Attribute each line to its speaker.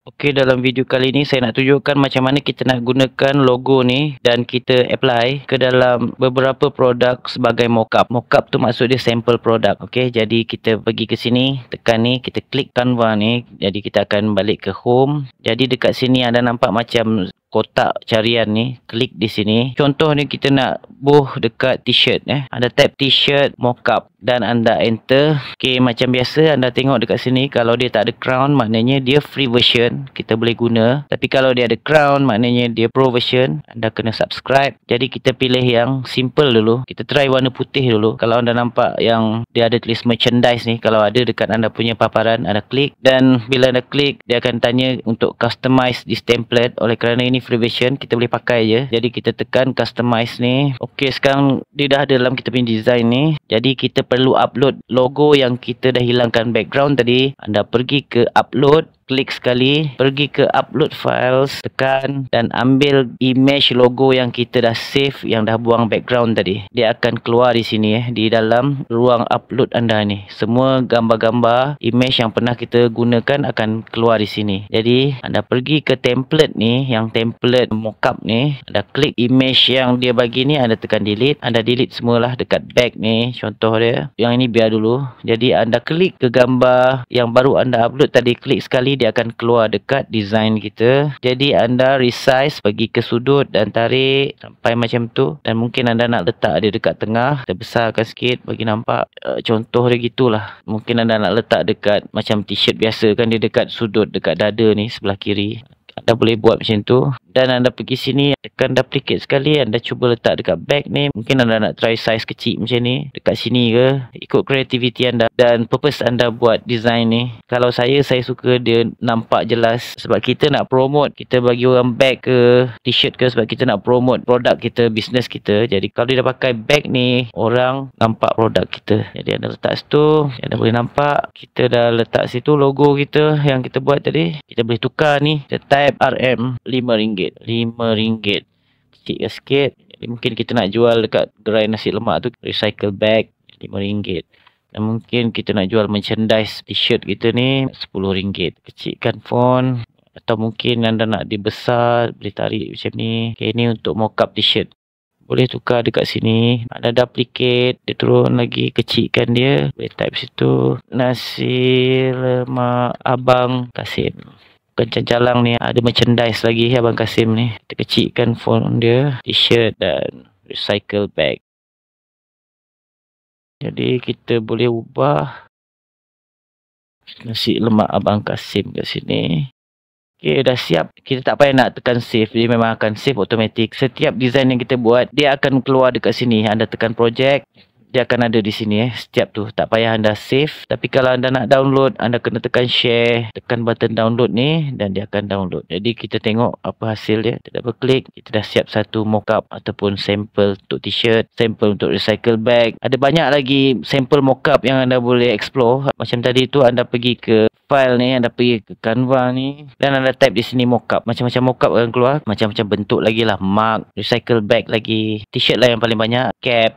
Speaker 1: Okey, dalam video kali ni saya nak tunjukkan macam mana kita nak gunakan logo ni dan kita apply ke dalam beberapa produk sebagai mockup. Mockup tu maksud dia sampel produk. Okey, jadi kita pergi ke sini, tekan ni, kita klik Canva ni. Jadi kita akan balik ke home. Jadi dekat sini anda nampak macam kotak carian ni, klik di sini. Contoh ni kita nak buh dekat t-shirt Anda tap t-shirt mockup dan anda enter. Okey, macam biasa anda tengok dekat sini kalau dia tak ada crown maknanya dia free version, kita boleh guna. Tapi kalau dia ada crown maknanya dia pro version, anda kena subscribe. Jadi kita pilih yang simple dulu. Kita try warna putih dulu. Kalau anda nampak yang dia ada tulis merchandise ni, kalau ada dekat anda punya paparan, anda klik dan bila anda klik dia akan tanya untuk customize this template. Oleh kerana ini free version, kita boleh pakai je. Jadi kita tekan customize ni. Okey, sekarang dia dah ada dalam kita punya design ni. Jadi kita perlu upload logo yang kita dah hilangkan background tadi. Anda pergi ke upload, klik sekali, pergi ke upload files, tekan dan ambil image logo yang kita dah save, yang dah buang background tadi. Dia akan keluar di sini di dalam ruang upload anda ni. Semua gambar-gambar image yang pernah kita gunakan akan keluar di sini. Jadi anda pergi ke template ni, yang template mockup ni, anda klik image yang dia bagi ni, anda tekan delete. Anda delete semualah dekat back ni, contoh dia. Yang ini biar dulu. Jadi anda klik ke gambar yang baru anda upload tadi, klik sekali dia akan keluar dekat design kita. Jadi anda resize, pergi ke sudut dan tarik sampai macam tu. Dan mungkin anda nak letak dia dekat tengah, kita besarkan sikit bagi nampak. Contoh dia gitulah. Mungkin anda nak letak dekat macam t-shirt biasa kan, dia dekat sudut, dekat dada ni sebelah kiri. Anda boleh buat macam tu. Dan anda pergi sini, tekan duplicate sekali, anda cuba letak dekat back ni. Mungkin anda nak try size kecil macam ni, dekat sini ke, ikut kreativiti anda dan purpose anda buat design ni. Kalau saya suka dia nampak jelas, sebab kita nak promote, kita bagi orang back ke t-shirt ke, sebab kita nak promote produk kita, bisnes kita. Jadi kalau dia dah pakai back ni, orang nampak produk kita. Jadi anda letak situ, anda boleh nampak kita dah letak situ logo kita yang kita buat tadi. Kita boleh tukar ni, kita type RM RM5, RM5, kecilkan sikit. Jadi mungkin kita nak jual dekat gerai nasi lemak tu, recycle bag RM5. Dan mungkin kita nak jual merchandise t-shirt kita ni RM10. Kecilkan font. Atau mungkin anda nak dibesar, boleh tarik macam ni. Okay, ni untuk mockup t-shirt. Boleh tukar dekat sini. Anda duplicate, dia turun lagi, kecilkan dia. Boleh type situ, nasi lemak Abang Kasim. Bukan calang ni, ada merchandise lagi Abang Kasim ni. Kita kecilkan font dia, t-shirt dan recycle bag. Jadi kita boleh ubah nasi lemak Abang Kasim kat sini. Okey, dah siap. Kita tak payah nak tekan save. Dia memang akan save automatic. Setiap design yang kita buat, dia akan keluar dekat sini. Anda tekan project, dia akan ada di sini setiap tu. Tak payah anda save. Tapi kalau anda nak download, anda kena tekan share, tekan button download ni dan dia akan download. Jadi kita tengok apa hasil dia. Kita double klik, kita dah siap satu mockup ataupun sampel untuk t-shirt, sampel untuk recycle bag. Ada banyak lagi sampel mockup yang anda boleh explore. Macam tadi tu anda pergi ke file ni, anda pergi ke Canva ni dan anda type di sini mockup. Macam-macam mockup akan keluar, macam-macam bentuk lagi lah. Mug, recycle bag lagi, t-shirt lah yang paling banyak, cap,